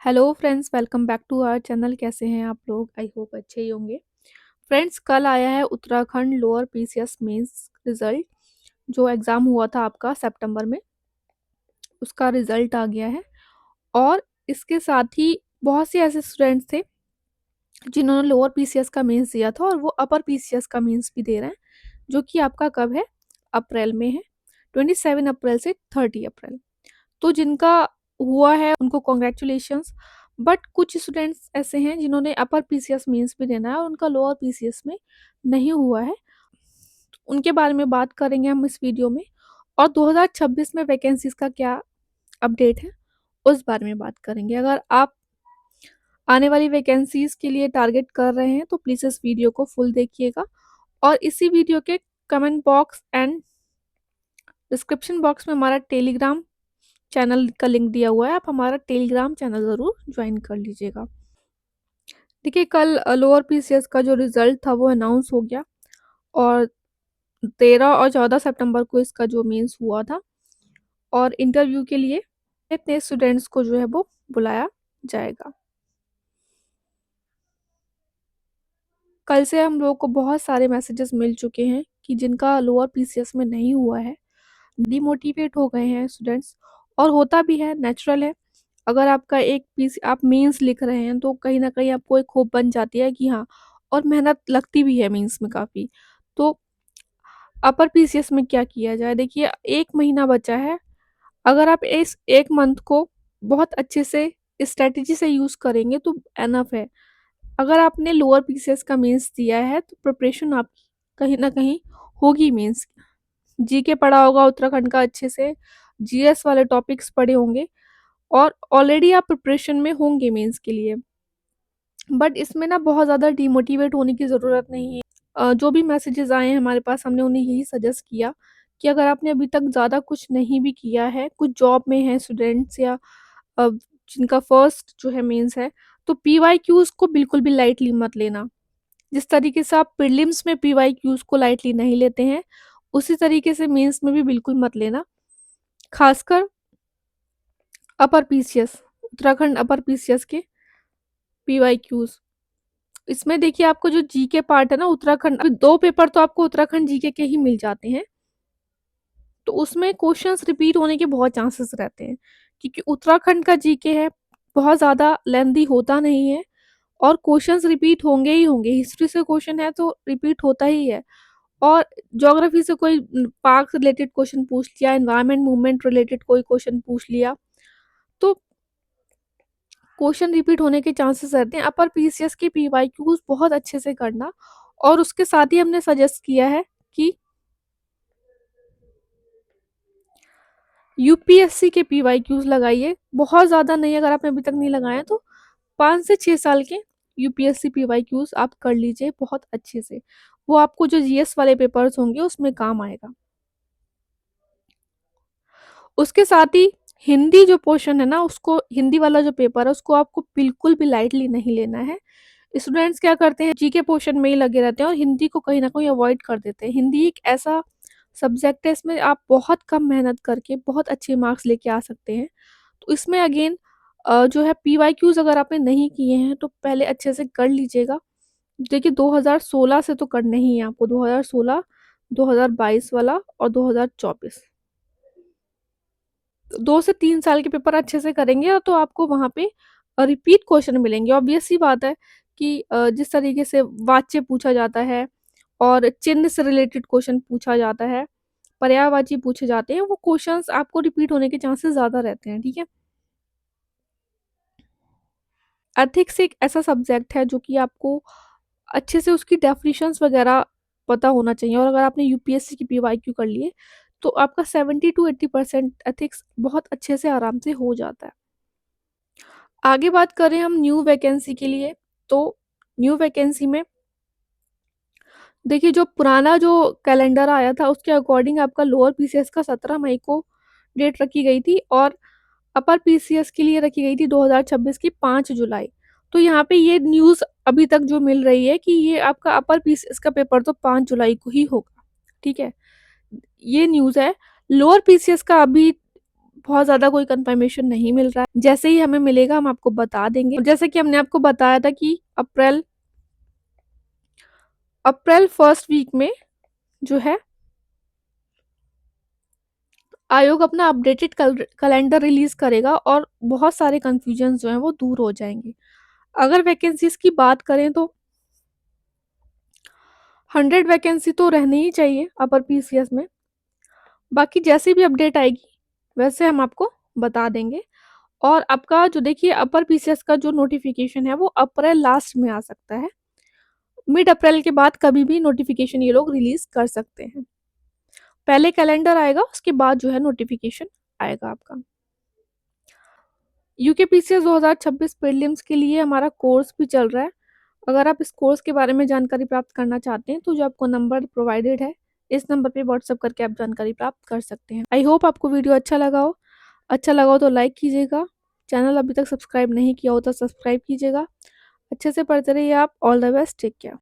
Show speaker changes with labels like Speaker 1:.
Speaker 1: Hello friends, welcome back to our channel. कैसे हैं आप लोग? आई होप अच्छे ही होंगे। फ्रेंड्स, कल आया है Uttarakhand lower PCS mains result. जो एग्ज़ाम हुआ था आपका सितंबर में, उसका रिजल्ट आ गया है। और इसके साथ ही बहुत से ऐसे स्टूडेंट्स थे जिन्होंने लोअर पीसीएस का मेंस दिया था और वो अपर पीसीएस का मेंस भी दे रहे हैं, जो कि आपका कब है? अप्रैल में है, 27 अप्रैल से 30 अप्रैल। तो जिनका हुआ है उनको कॉन्ग्रेचुलेशंस। बट कुछ स्टूडेंट्स ऐसे हैं जिन्होंने अपर पीसीएस मेंस भी देना है और उनका लोअर पीसीएस में नहीं हुआ है। उनके बारे में बात करेंगे हम इस वीडियो में। और 2026 में वैकेंसीज का क्या अपडेट है, उस बारे में बात करेंगे। अगर आप आने वाली वैकेंसीज के लिए टारगेट कर रहे हैं तो प्लीज़ इस वीडियो को फुल देखिएगा। और इसी वीडियो के comment box and description box में हमारा टेलीग्राम चैनल का लिंक दिया हुआ है। आप हमारा टेलीग्राम चैनल ज़रूर ज्वाइन कर लीजिएगा। देखिए, कल लोअर पीसीएस का जो रिज़ल्ट था वो अनाउंस हो गया। और 13 और 14 सितंबर को इसका जो मेंस हुआ था। और इंटरव्यू के लिए इतने स्टूडेंट्स को जो है वो बुलाया जाएगा। कल से हम लोगों को बहुत सारे मैसेजेस मिल चुके हैं कि जिनका लोअर पीसीएस में नहीं हुआ है, डिमोटिवेट हो गए हैं स्टूडेंट्स। और होता भी है, नेचुरल है। अगर आपका एक पीस आप मेंस लिख रहे हैं तो कहीं न कहीं आपको एक होप बन जाती है कि हाँ, और मेहनत लगती भी है मेंस में काफ़ी। तो अपर पीसीएस में क्या किया जाए? देखिए, 1 महीना बचा है। अगर आप इस 1 मंथ को बहुत अच्छे से स्ट्रैटेजी से यूज़ करेंगे तो इनफ है। अगर आपने लोअर पीसीएस का मेंस दिया है तो प्रिपरेशन आपकी कहीं न कहीं होगी मेंस की। जीके पढ़ा होगा उत्तराखंड का अच्छे से, जीएस वाले टॉपिक्स पढ़े होंगे और ऑलरेडी आप प्रिपरेशन में होंगे मेंस के लिए। बट इसमें ना बहुत ज़्यादा डिमोटिवेट होने की ज़रूरत नहीं है। जो भी मैसेजेस आए हैं हमारे पास, हमने उन्हें यही सजेस्ट किया कि अगर आपने अभी तक ज़्यादा कुछ नहीं भी किया है, कुछ जॉब में हैं स्टूडेंट्स या अ, जिनका फर्स्ट जो है मेंस है, तो पीवाईक्यूज़ को बिल्कुल भी लाइटली मत लेना। जिस तरीके से आप प्रीलिम्स में पीवाईक्यूज़ को लाइटली नहीं लेते हैं, उसी तरीके से मेंस में भी बिल्कुल मत लेना। खासकर upper PCS, Uttarakhand upper PCS के पीवाईक्यूज़। इसमें देखिए, आपको जो जीके पार्ट है ना, उत्तराखंड, अभी 2 पेपर तो आपको उत्तराखंड जीके के ही मिल जाते हैं। तो उसमें क्वेश्चंस रिपीट होने के बहुत चांसेस रहते हैं, क्योंकि उत्तराखंड का जीके है, बहुत ज़्यादा लेंथी होता नहीं है और क्वेश्चंस रिपीट होंगे ही होंगे। हिस्ट्री से क्वेश्चन है तो रिपीट होता ही है। और ज्योग्राफी से कोई पार्क से रिलेटेड क्वेश्चन पूछ लिया, एनवायरनमेंट मूवमेंट रिलेटेड कोई क्वेश्चन पूछ लिया, तो क्वेश्चन रिपीट होने के चांसेस रहते हैं। अपर पीसीएस के पीवाईक्यूज बहुत अच्छे से करना। और उसके साथ ही हमने सजेस्ट किया है कि यूपीएससी के पीवाईक्यूज लगाइए। बहुत ज़्यादा नहीं, अगर आपने अभी तक नहीं लगाए तो 5 से 6 साल के यूपीएससी पीवाईक्यूज आप कर लीजिए बहुत अच्छे से। वो आपको जो जीएस वाले पेपर्स होंगे उसमें काम आएगा। उसके साथ ही हिंदी जो पोर्शन है ना, उसको, हिंदी वाला जो पेपर है उसको आपको बिल्कुल भी लाइटली नहीं लेना है। स्टूडेंट्स क्या करते हैं, जीके पोर्शन में ही लगे रहते हैं और हिंदी को कहीं न कहीं अवॉइड कर देते हैं। हिंदी एक ऐसा सब्जेक्ट है, इसमें आप बहुत कम मेहनत करके बहुत अच्छे मार्क्स लेके आ सकते हैं। तो इसमें अगेन जो है पीवाईक्यूज़ अगर आपने नहीं किए हैं तो पहले अच्छे से कर लीजिएगा। देखिए, 2016 से तो करने ही हैं आपको, 2016, 2022 वाला और 2024। 2 से 3 साल के पेपर अच्छे से करेंगे तो आपको वहाँ पे रिपीट क्वेश्चन मिलेंगे। ऑब्वियस सी बात है कि जिस तरीके से वाच्य पूछा जाता है और चिन्ह से रिलेटेड क्वेश्चन पूछा जाता है, पर्यायवाची पूछे जाते हैं, वो क्वेश्चंस आपको रिपीट होने के चांसेस ज़्यादा रहते हैं, ठीक है? एथिक्स एक ऐसा सब्जेक्ट है जो कि आपको अच्छे से उसकी डेफिनिशंस वगैरह पता होना चाहिए। और अगर आपने यूपीएससी की पीवाईक्यू कर लिए तो आपका 70 टू 80% एथिक्स बहुत अच्छे से आराम से हो जाता है। आगे बात करें हम न्यू वैकेंसी के लिए, तो न्यू वैकेंसी में देखिए, जो पुराना जो कैलेंडर आया था उसके अकॉर्डिंग आपका लोअर पीसीएस का 17 मई को डेट रखी गई थी और अपर पीसीएस के लिए रखी गई थी 2026 की 5 जुलाई। तो यहाँ पे ये न्यूज़ अभी तक जो मिल रही है कि ये आपका अपर पीसीएस का पेपर तो 5 जुलाई को ही होगा, ठीक है? ये न्यूज़ है। लोअर पीसीएस का अभी बहुत ज़्यादा कोई कन्फर्मेशन नहीं मिल रहा है। जैसे ही हमें मिलेगा हम आपको बता देंगे। जैसे कि हमने आपको बताया था कि अप्रैल फर्स्ट वीक में जो है आयोग अपना अपडेटेड कैलेंडर रिलीज करेगा और बहुत सारे कन्फ्यूजन जो हैं वो दूर हो जाएंगे। अगर वैकेंसीज की बात करें तो 100 वैकेंसी तो रहनी ही चाहिए अपर पीसीएस में। बाकी जैसे भी अपडेट आएगी वैसे हम आपको बता देंगे। और आपका जो देखिए अपर पीसीएस का जो नोटिफिकेशन है वो अप्रैल लास्ट में आ सकता है। मिड अप्रैल के बाद कभी भी नोटिफिकेशन ये लोग रिलीज कर सकते हैं। पहले कैलेंडर आएगा उसके बाद जो है नोटिफिकेशन आएगा आपका। यूकेपीसीएस 2026 प्रीलिम्स के लिए हमारा कोर्स भी चल रहा है। अगर आप इस कोर्स के बारे में जानकारी प्राप्त करना चाहते हैं तो जो आपको नंबर प्रोवाइडेड है इस नंबर पे व्हाट्सएप करके आप जानकारी प्राप्त कर सकते हैं। आई होप आपको वीडियो अच्छा लगा हो। अच्छा लगा हो तो लाइक कीजिएगा। चैनल अभी तक सब्सक्राइब नहीं किया हो तो सब्सक्राइब कीजिएगा। अच्छे से पढ़ते रहिए आप। All the best, take care.